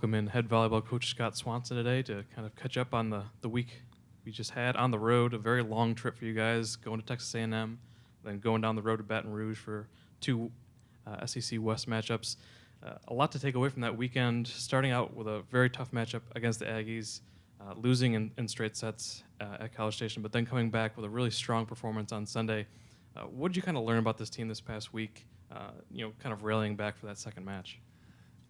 welcome in head volleyball coach Scott Swanson today to kind of catch up on the week we just had on the road. A very long trip for you guys, going to Texas A&M, then going down the road to Baton Rouge for two SEC West matchups. A lot to take away from that weekend, starting out with a very tough matchup against the Aggies, losing in straight sets at College Station, but then coming back with a really strong performance on Sunday. What did you kind of learn about this team this past week, kind of rallying back for that second match?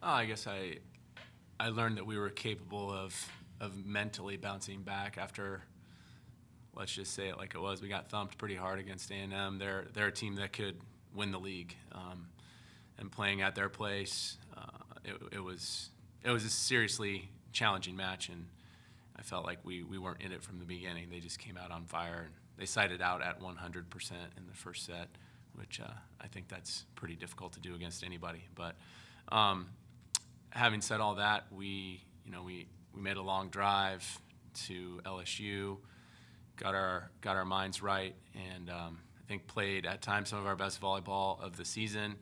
I guess I learned that we were capable of mentally bouncing back after, let's just say it like it was. We got thumped pretty hard against A&M. They're a team that could win the league, and playing at their place, it was a seriously challenging match, and I felt like we weren't in it from the beginning. They just came out on fire, and they sided out at 100% in the first set, which I think that's pretty difficult to do against anybody. But having said all that, we made a long drive to LSU, got our minds right, and I think played at times some of our best volleyball of the season.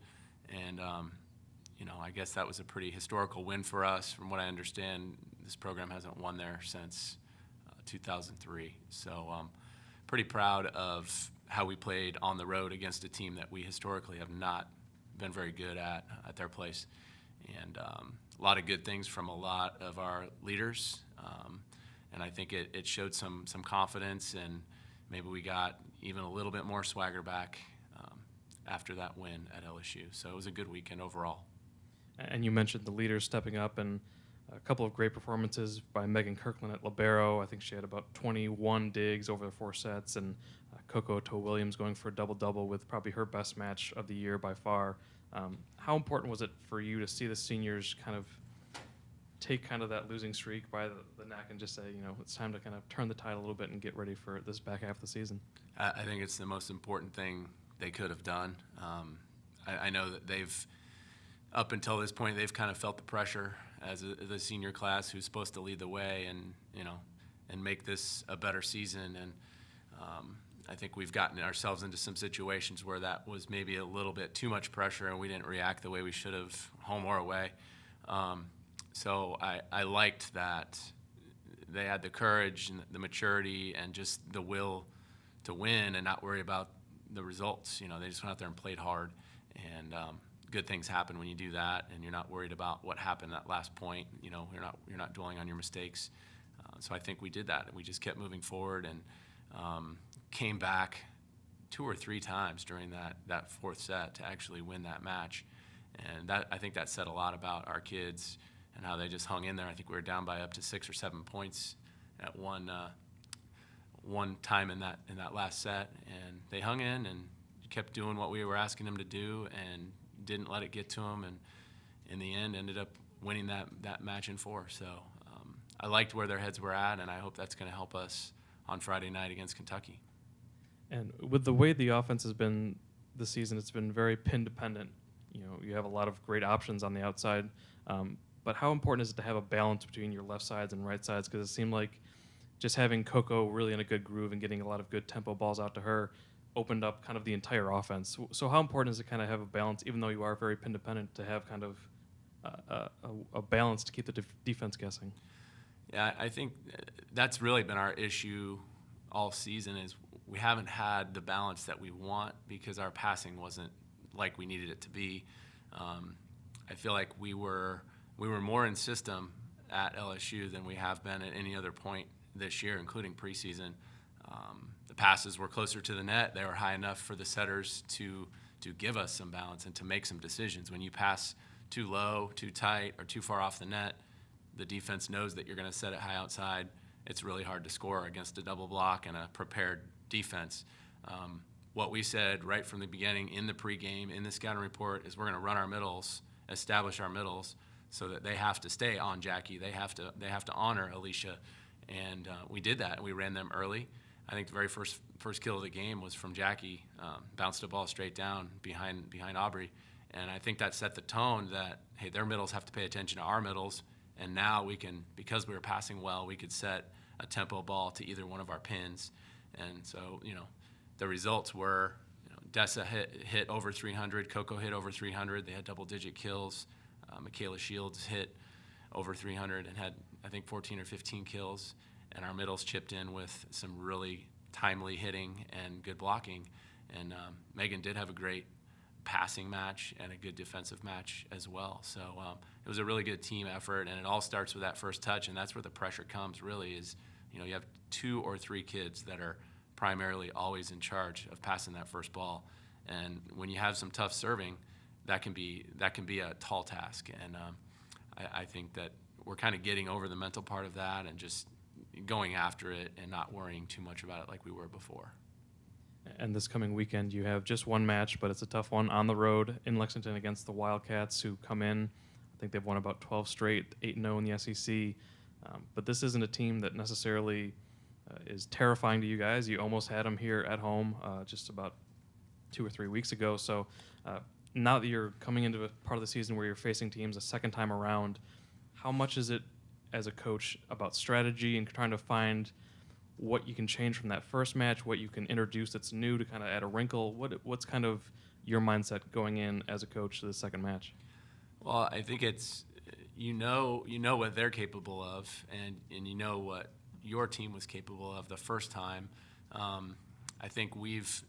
And I guess that was a pretty historical win for us. From what I understand, this program hasn't won there since 2003. So pretty proud of how we played on the road against a team that we historically have not been very good at their place. And a lot of good things from a lot of our leaders. And I think it showed some confidence, and maybe we got even a little bit more swagger back after that win at LSU. So it was a good weekend overall. And you mentioned the leaders stepping up, and a couple of great performances by Megan Kirkland at libero. I think she had about 21 digs over the 4 sets, and Coco Toe-Williams going for a double-double with probably her best match of the year by far. How important was it for you to see the seniors kind of take kind of that losing streak by the neck and just say, it's time to kind of turn the tide a little bit and get ready for this back half of the season? I think it's the most important thing they could have done. I know that up until this point, they've kind of felt the pressure as the senior class who's supposed to lead the way and make this a better season. And I think we've gotten ourselves into some situations where that was maybe a little bit too much pressure, and we didn't react the way we should have, home or away. So I liked that they had the courage and the maturity and just the will to win and not worry about the results. They just went out there and played hard, and good things happen when you do that, and you're not worried about what happened at that last point. You're not dwelling on your mistakes. So I think we did that. We just kept moving forward and came back 2 or 3 times during that 4th set to actually win that match. And I think that said a lot about our kids and how they just hung in there. I think we were down by up to 6 or 7 points at one time in that last set, and they hung in and kept doing what we were asking them to do and didn't let it get to them, and in the end ended up winning that match in 4. So I liked where their heads were at, and I hope that's going to help us on Friday night against Kentucky. And with the way the offense has been this season, it's been very pin dependent. You have a lot of great options on the outside, but how important is it to have a balance between your left sides and right sides? Because it seemed like just having Coco really in a good groove and getting a lot of good tempo balls out to her opened up kind of the entire offense. So how important is it kind of have a balance, even though you are very pin dependent, to have kind of a balance to keep the defense guessing? Yeah, I think that's really been our issue all season, is we haven't had the balance that we want because our passing wasn't like we needed it to be. I feel like we were more in system at LSU than we have been at any other point this year, including preseason. The passes were closer to the net. They were high enough for the setters to give us some balance and to make some decisions. When you pass too low, too tight, or too far off the net, the defense knows that you're going to set it high outside. It's really hard to score against a double block and a prepared defense. What we said right from the beginning in the pregame, in the scouting report, is we're going to run our middles, establish our middles, so that they have to stay on Jackie. They have to honor Alicia, and we did that. We ran them early. I think the very first kill of the game was from Jackie, bounced the ball straight down behind Aubrey, and I think that set the tone that, hey, their middles have to pay attention to our middles, and now we can, because we were passing well, we could set a tempo ball to either one of our pins. And so, the results were, Dessa hit over 300, Coco hit over 300. They had double-digit kills. Michaela Shields hit over 300 and had, I think, 14 or 15 kills. And our middles chipped in with some really timely hitting and good blocking. And Megan did have a great passing match and a good defensive match as well. So it was a really good team effort, and it all starts with that first touch, and that's where the pressure comes really is, you have 2 or 3 kids that are primarily always in charge of passing that first ball. And when you have some tough serving, that can be a tall task. And I think that we're kind of getting over the mental part of that and just going after it and not worrying too much about it like we were before. And this coming weekend, you have just one match, but it's a tough one on the road in Lexington against the Wildcats, who come in. I think they've won about 12 straight, 8-0 in the SEC. But this isn't a team that necessarily is terrifying to you guys. You almost had them here at home just about 2 or 3 weeks ago. So now that you're coming into a part of the season where you're facing teams a second time around, how much is it as a coach about strategy and trying to find what you can change from that first match, what you can introduce that's new to kind of add a wrinkle? What's kind of your mindset going in as a coach to the second match? Well, I think it's you know what they're capable of, and you know what your team was capable of the first time. I think we've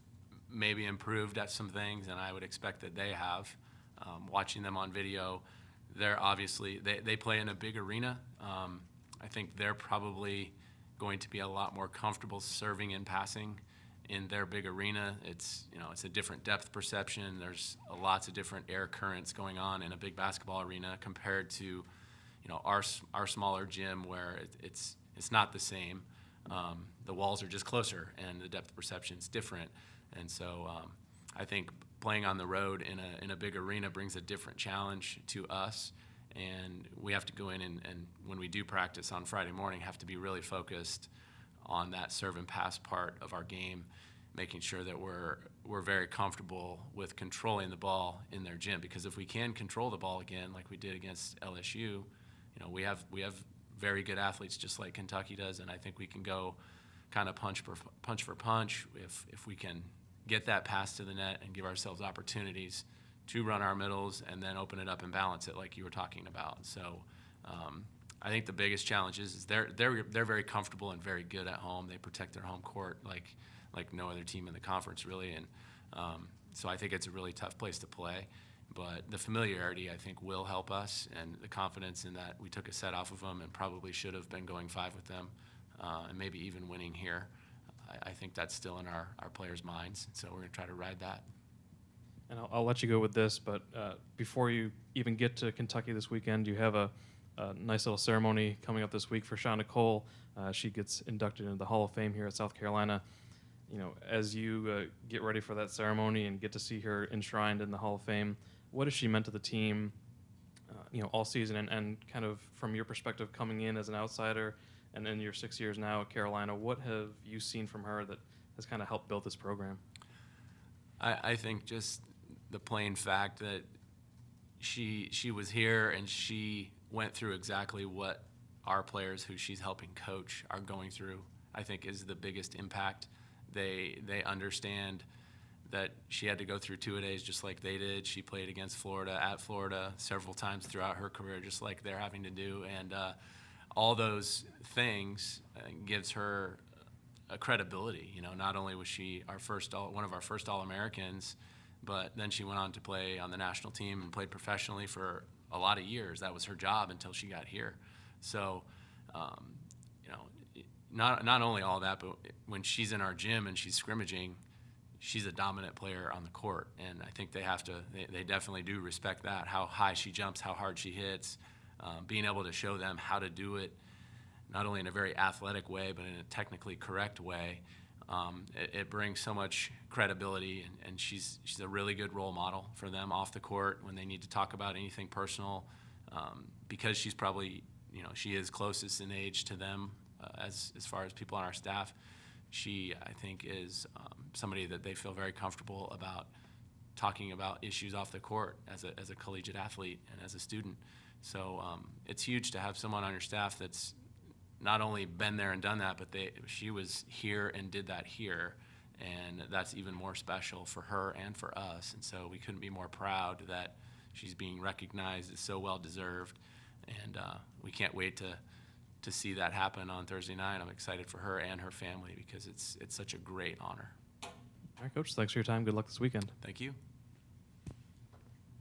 maybe improved at some things, and I would expect that they have. Watching them on video, they're obviously they play in a big arena. I think they're probably going to be a lot more comfortable serving and passing in their big arena. It's a different depth perception. There's lots of different air currents going on in a big basketball arena compared to our smaller gym where it's not the same. The walls are just closer and the depth perception is different. And so I think playing on the road in a big arena brings a different challenge to us. And we have to go in and when we do practice on Friday morning, have to be really focused on that serve and pass part of our game, making sure that we're very comfortable with controlling the ball in their gym. Because if we can control the ball again, like we did against LSU, we have very good athletes just like Kentucky does, and I think we can go kind of punch for punch if we can get that pass to the net and give ourselves opportunities to run our middles and then open it up and balance it like you were talking about. So I think the biggest challenge is they're very comfortable and very good at home. They protect their home court like no other team in the conference really, and so I think it's a really tough place to play. But the familiarity, I think, will help us, and the confidence in that we took a set off of them and probably should have been going 5 with them and maybe even winning here. I think that's still in our players' minds, so we're going to try to ride that. And I'll let you go with this, but before you even get to Kentucky this weekend, you have a nice little ceremony coming up this week for Shawn Nicole. She gets inducted into the Hall of Fame here at South Carolina. As you get ready for that ceremony and get to see her enshrined in the Hall of Fame, what has she meant to the team, all season, and kind of from your perspective coming in as an outsider and in your 6 years now at Carolina, what have you seen from her that has kind of helped build this program? I think just the plain fact that she was here and she went through exactly what our players who she's helping coach are going through, I think is the biggest impact. They understand that she had to go through two-a-days just like they did. She played against Florida, at Florida, several times throughout her career, just like they're having to do. And all those things gives her a credibility. Not only was she one of our first All-Americans, but then she went on to play on the national team and played professionally for a lot of years. That was her job until she got here. So, not only all that, but when she's in our gym and she's scrimmaging, she's a dominant player on the court. And I think they definitely do respect that, how high she jumps, how hard she hits, being able to show them how to do it, not only in a very athletic way, but in a technically correct way. It brings so much credibility, and she's a really good role model for them off the court when they need to talk about anything personal, because she's probably, she is closest in age to them as far as people on our staff. She, I think, is somebody that they feel very comfortable about talking about issues off the court as a collegiate athlete and as a student. So it's huge to have someone on your staff that's not only been there and done that, but she was here and did that here, and that's even more special for her and for us. And so we couldn't be more proud that she's being recognized. It's so well deserved, and we can't wait to see that happen on Thursday night. I'm excited for her and her family because it's such a great honor. All right, Coach. Thanks for your time. Good luck this weekend. Thank you.